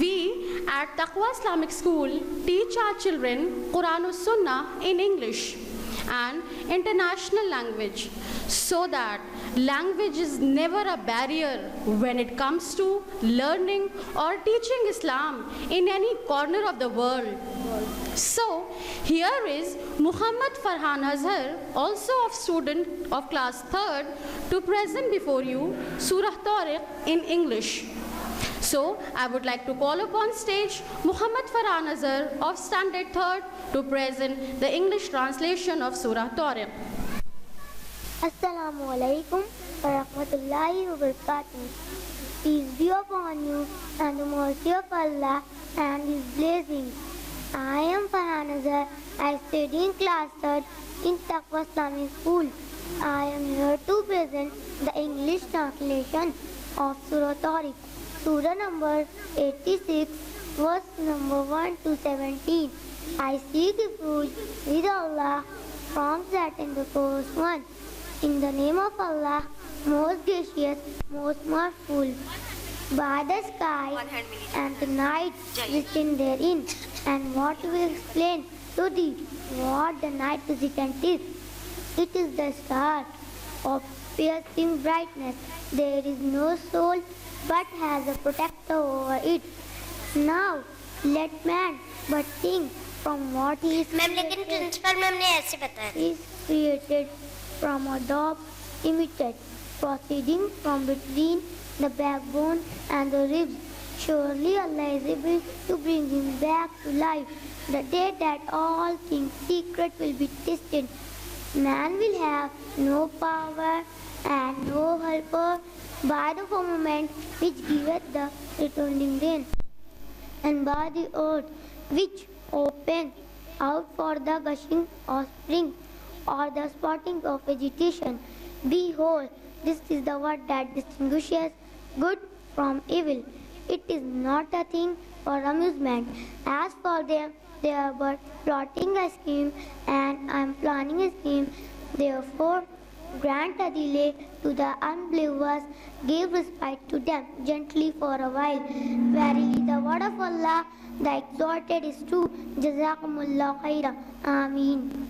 We at Taqwa Islamic School teach our children Quran and Sunnah in English and international language so that language is never a barrier when it comes to learning or teaching Islam in any corner of the world. So here is Muhammad Farhan Azhar, also a student of class 3rd, to present before you Surah Tariq in English. So I would like to call upon stage Muhammad Farhan Azhar of standard 3rd to present the English translation of Surah Tariq. Assalamu alaikum wa rahmatullahi wa barakatuh. Peace be upon you and the mercy of Allah and His blessings. I am Farhan Azhar. I study in class 3rd in Taqwa Islamic School. I am here to present the English translation of Surah Tariq. Surah number 86, verse number 1 to 17. I seek refuge with Allah from Satan the first one. In the name of Allah, most gracious, most merciful. By the sky and the night written therein, and what will explain to thee what the night visitant is. It is the star of piercing brightness. There is no soul but has a protector over it. Now let man but think from what he is ma'am लेकिन principal ma'am ने ऐसे बताया is created from a dog imitate, proceeding from between the backbone and the ribs. Surely Allah is able to bring him back to life. The day that all things secret will be tested. Man will have no power and no helper by the firmament which giveth the returning rain, and by the earth which opens out for the gushing of spring or the spotting of vegetation. Behold, this is the word that distinguishes good from evil. It is not a thing for amusement. As for them, they are but plotting a scheme, and I am planning a scheme. Therefore, grant a delay to the unbelievers, give respite to them gently for a while. Verily, the word of Allah, the exalted, is true. Jazakumullah khaira. Ameen.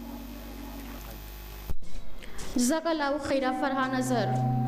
Jazakallahu khaira Farhan Azhar.